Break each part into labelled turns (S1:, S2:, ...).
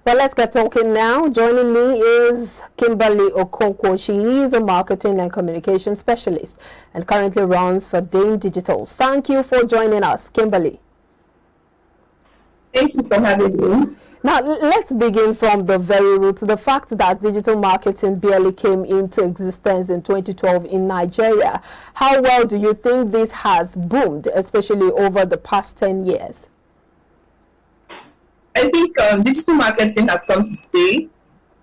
S1: Well, let's get talking now. Joining me is Kimberly Okonkwo. She is a marketing and communication specialist and currently runs for Dame Digitals. Thank you for joining us, Kimberly.
S2: Thank you for having me.
S1: Now, let's begin from the very root. The fact that digital marketing barely came into existence in 2012 in Nigeria. How well do you think this has boomed, especially over the past 10 years?
S2: I think digital marketing has come to stay.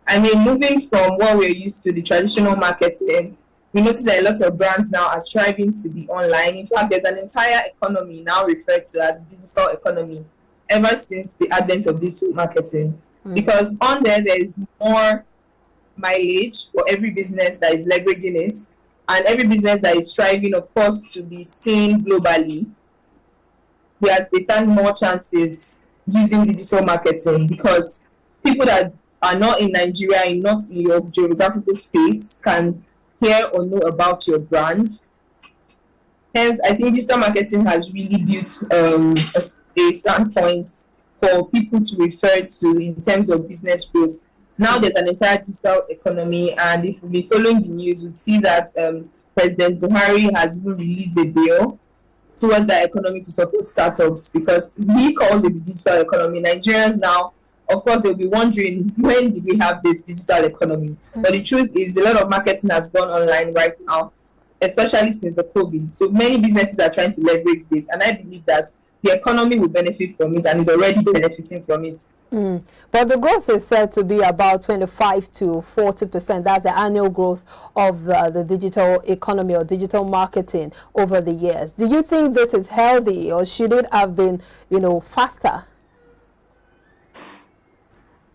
S2: I mean, moving from what we're used to, the traditional marketing, we notice that a lot of brands now are striving to be online. In fact, there's an entire economy now referred to as digital economy ever since the advent of digital marketing. Because on there is more mileage for every business that is leveraging it, and every business that is striving, of course, to be seen globally, whereas they stand more chances using digital marketing, because people that are not in Nigeria and not in your geographical space can hear or know about your brand. Hence, I think digital marketing has really built a standpoint for people to refer to in terms of business growth. Now there's an entire digital economy, and if we've been following the news, we'd see that President Buhari has even released a bill towards the economy to support startups, because he calls it the digital economy. Nigerians now, of course, they'll be wondering, when did we have this digital economy? But the truth is, a lot of marketing has gone online right now, especially since the COVID. So many businesses are trying to leverage this, and I believe that the economy will benefit from it and is already benefiting from it.
S1: But the growth is said to be about 25 to 40%. That's the annual growth of the digital economy or digital marketing over the years. Do you think this is healthy, or should it have been, faster?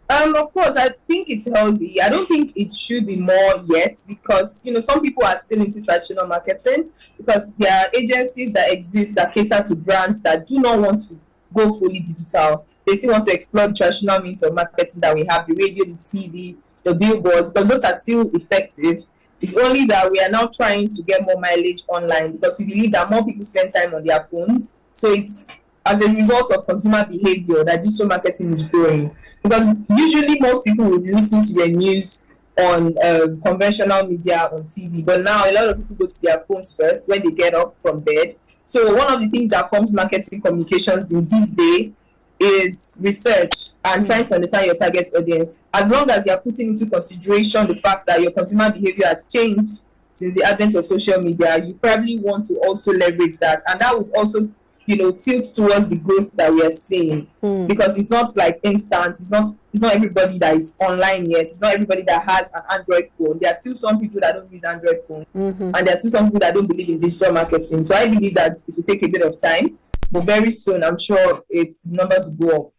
S2: Of course, I think it's healthy. I don't think it should be more yet, because some people are still into traditional marketing, because there are agencies that exist that cater to brands that do not want to go fully digital. They still want to explore the traditional means of marketing that we have, the radio, the TV, the billboards, because those are still effective. It's only that we are now trying to get more mileage online, because we believe that more people spend time on their phones. So it's as a result of consumer behavior that digital marketing is growing. Because usually most people will listen to their news on conventional media on TV, but now a lot of people go to their phones first when they get up from bed. So one of the things that forms marketing communications in this day is research and trying to understand your target audience. As long as you are putting into consideration the fact that your consumer behavior has changed since the advent of social media, you probably want to also leverage that, and that would also tilt towards the growth that we are seeing, because it's not like instant. It's not everybody that is online yet. It's not everybody that has an Android phone. There are still some people that don't use Android phone, and there are still some people that don't believe in digital marketing. So I believe that it will take a bit of time, but very soon I'm sure its numbers will go up.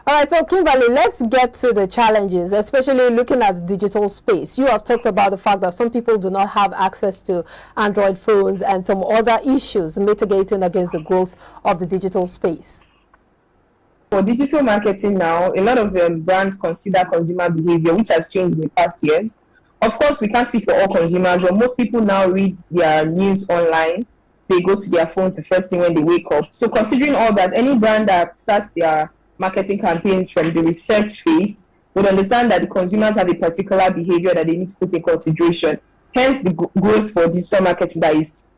S1: All right, so Kimberly, let's get to the challenges, especially looking at the digital space. You have talked about the fact that some people do not have access to Android phones and some other issues mitigating against the growth of the digital space.
S2: For digital marketing now, a lot of brands consider consumer behavior, which has changed in the past years. Of course, we can't speak for all consumers, but most people now read their news online. They go to their phones the first thing when they wake up. So considering all that, any brand that starts their marketing campaigns from the research phase would understand that the consumers have a particular behavior that they need to put in consideration. Hence the growth for digital marketing that is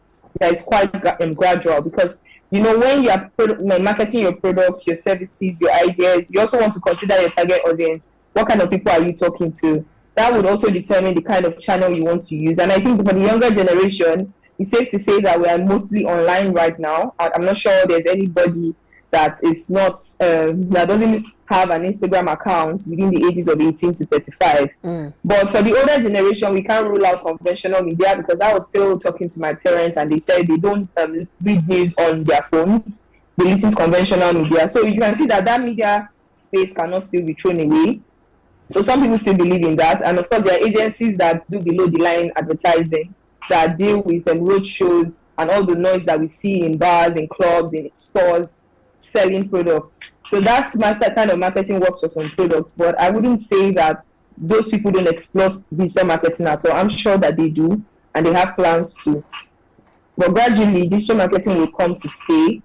S2: quite gradual, because when you are marketing your products, your services, your ideas, you also want to consider your target audience. What kind of people are you talking to? That would also determine the kind of channel you want to use. And I think for the younger generation, it's safe to say that we are mostly online right now. I'm not sure there's anybody that is not that doesn't have an Instagram account within the ages of 18 to 35. But for the older generation, we can't rule out conventional media, because I was still talking to my parents and they said they don't read news on their phones. They listen to conventional media. So you can see that media space cannot still be thrown away. So some people still believe in that. And of course, there are agencies that do below the line advertising that deal with road shows and all the noise that we see in bars, in clubs, in stores, selling products. So that's kind of marketing works for some products, but I wouldn't say that those people don't explore digital marketing at all. I'm sure that they do, and they have plans to. But gradually, digital marketing will come to stay.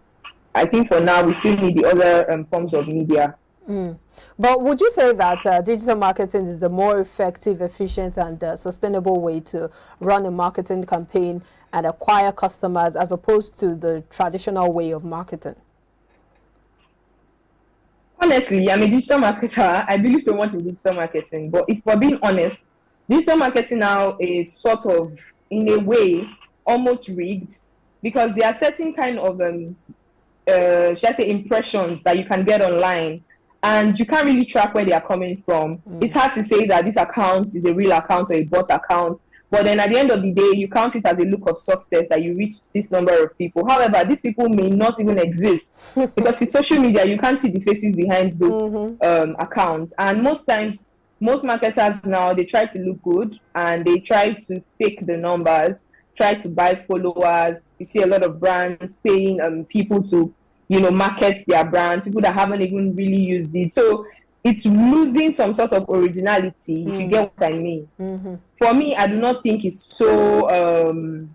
S2: I think for now, we still need the other forms of media.
S1: Mm. But would you say that digital marketing is the more effective, efficient, and sustainable way to run a marketing campaign and acquire customers as opposed to the traditional way of marketing?
S2: Honestly, I'm a digital marketer. I believe so much in digital marketing. But if we're being honest, digital marketing now is sort of, in a way, almost rigged because there are certain kind of should I say, impressions that you can get online, and you can't really track where they are coming from. It's hard to say that this account is a real account or a bot account, but then at the end of the day, you count it as a look of success that you reached this number of people. However, these people may not even exist because in social media, you can't see the faces behind those accounts. And most times, most marketers now, they try to look good and they try to fake the numbers, try to buy followers. You see a lot of brands paying people to, market their brands, people that haven't even really used it. So it's losing some sort of originality, if you get what I mean. For me, I do not think it's so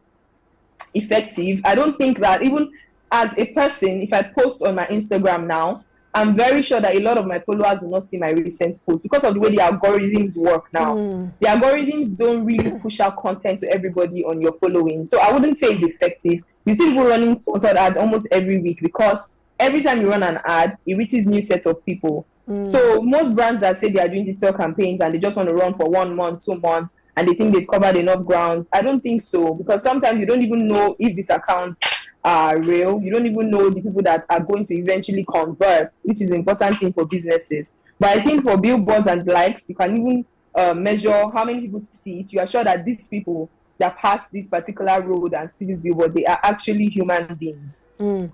S2: effective. I don't think that, even as a person, if I post on my Instagram now, I'm very sure that a lot of my followers will not see my recent posts because of the way the algorithms work now. The algorithms don't really push out content to everybody on your following. So I wouldn't say it's effective. You see people running sponsored ads almost every week because every time you run an ad, it reaches new set of people. So most brands that say they are doing digital campaigns and they just want to run for 1 month, 2 months, and they think they've covered enough grounds, I don't think so, because sometimes you don't even know if this account are real. You don't even know the people that are going to eventually convert, which is an important thing for businesses. But I think for billboards and likes, you can even measure how many people see it. You are sure that these people that pass this particular road and see this billboard, they are actually human beings. And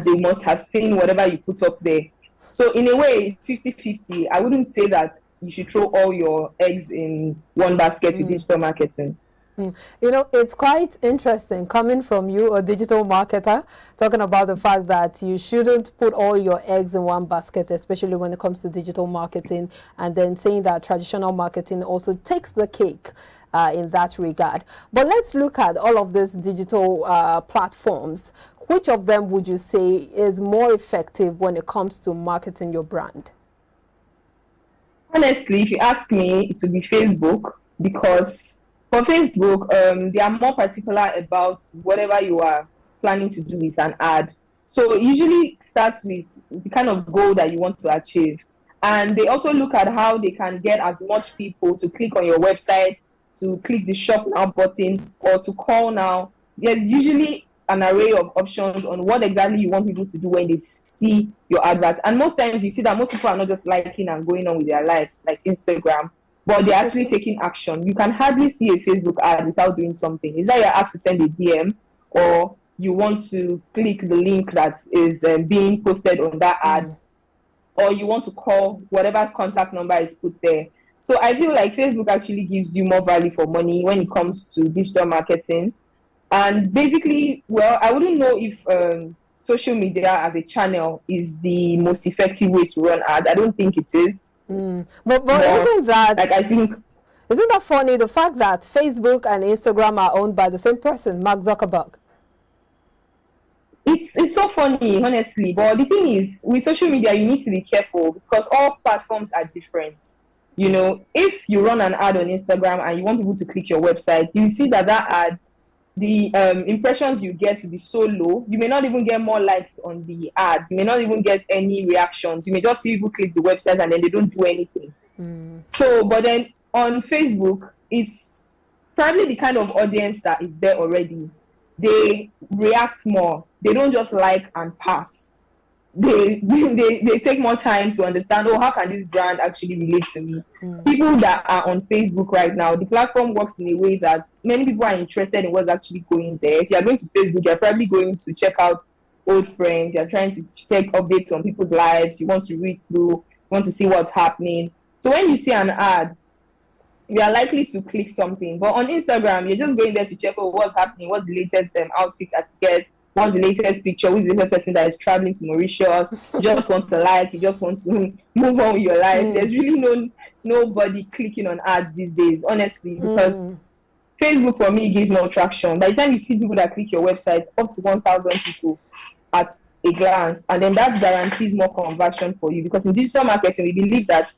S2: they must have seen whatever you put up there. So in a way, it's 50-50. I wouldn't say that you should throw all your eggs in one basket with digital marketing.
S1: It's quite interesting coming from you, a digital marketer, talking about the fact that you shouldn't put all your eggs in one basket, especially when it comes to digital marketing, and then saying that traditional marketing also takes the cake in that regard. But let's look at all of these digital platforms. Which of them would you say is more effective when it comes to marketing your brand?
S2: Honestly, if you ask me, it would be Facebook, because for Facebook, they are more particular about whatever you are planning to do with an ad. So it usually starts with the kind of goal that you want to achieve. And they also look at how they can get as much people to click on your website, to click the shop now button, or to call now. There's usually an array of options on what exactly you want people to do when they see your advert. And most times you see that most people are not just liking and going on with their lives like Instagram, but they're actually taking action. You can hardly see a Facebook ad without doing something. Is that you're asked to send a DM, or you want to click the link that is being posted on that ad, or you want to call whatever contact number is put there. So I feel like Facebook actually gives you more value for money when it comes to digital marketing. And basically, well, I wouldn't know if social media as a channel is the most effective way to run ads. I don't think it is.
S1: But isn't that,
S2: like, I think,
S1: isn't that funny, the fact that Facebook and Instagram are owned by the same person, Mark Zuckerberg?
S2: It's so funny, honestly. But the thing is, with social media, you need to be careful because all platforms are different. If you run an ad on Instagram and you want people to click your website, you see that ad, the impressions you get to be so low. You may not even get more likes on the ad. You may not even get any reactions. You may just see people click the website and then they don't do anything. So, but then on Facebook, it's probably the kind of audience that is there already. They react more. They don't just like and pass. They take more time to understand, how can this brand actually relate to me? People that are on Facebook right now, the platform works in a way that many people are interested in what's actually going there. If you're going to Facebook, you're probably going to check out old friends, you're trying to check updates on people's lives, you want to read through, you want to see what's happening. So when you see an ad, you are likely to click something. But on Instagram, you're just going there to check out what's happening, what's the latest outfit I get, what's the latest picture, who's the latest person that is traveling to Mauritius. You just want to like, you just want to move on with your life. There's really nobody clicking on ads these days, honestly, because Facebook for me gives no traction. By the time you see people that click your website, up to 1,000 people at a glance, and then that guarantees more conversion for you, because in digital marketing we believe that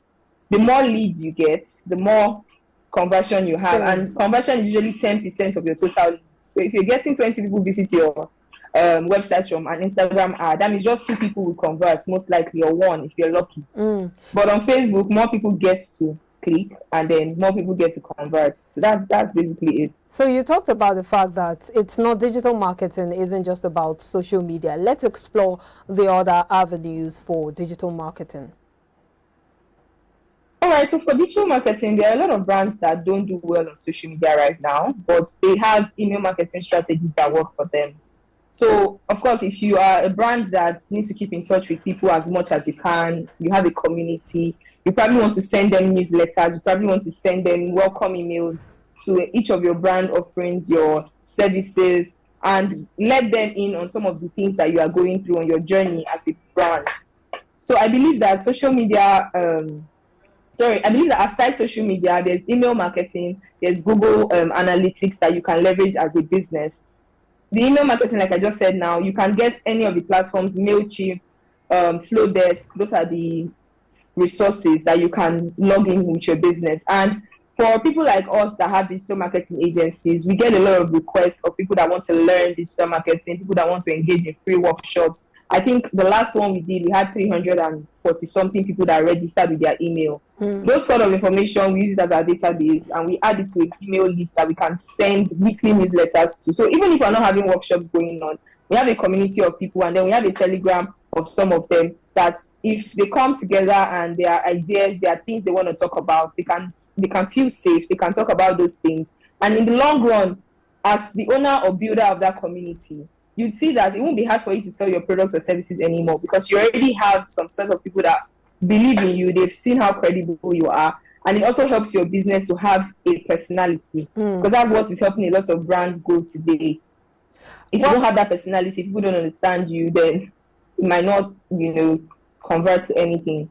S2: the more leads you get, the more conversion you have.
S1: Yes.
S2: And conversion is usually 10% of your total leads. So if you're getting 20 people visit your website from an Instagram ad, that means just 2 people will convert, most likely, or 1 if you're lucky. But on Facebook, more people get to click, and then more people get to convert. So that's basically it.
S1: So you talked about the fact that it's not, digital marketing isn't just about social media. Let's explore the other avenues for digital marketing.
S2: All right, so for digital marketing, there are a lot of brands that don't do well on social media right now, but they have email marketing strategies that work for them. So, of course, if you are a brand that needs to keep in touch with people as much as you can, you have a community, you probably want to send them newsletters, you probably want to send them welcome emails to each of your brand offerings, your services, and let them in on some of the things that you are going through on your journey as a brand. So I believe that social media, I believe that aside social media, there's email marketing, there's Google analytics that you can leverage as a business. The email marketing, like I just said now, you can get any of the platforms, MailChimp, Flowdesk, those are the resources that you can log in with your business. And for people like us that have digital marketing agencies, we get a lot of requests of people that want to learn digital marketing, people that want to engage in free workshops. I think the last one we did, we had 340 something people that registered with their email. Those sort of information, we use it as our database, and we add it to an email list that we can send weekly newsletters to. So even if we're not having workshops going on, we have a community of people, and then we have a Telegram of some of them that if they come together and there are ideas, there are things they want to talk about, they can feel safe, they can talk about those things. And in the long run, as the owner or builder of that community, you'd see that it won't be hard for you to sell your products or services anymore, because you already have some set of people that believe in you, they've seen how credible you are, and it also helps your business to have a personality, because that's what is helping a lot of brands grow today. If you don't have that personality, if people don't understand you, then it might not, convert to anything.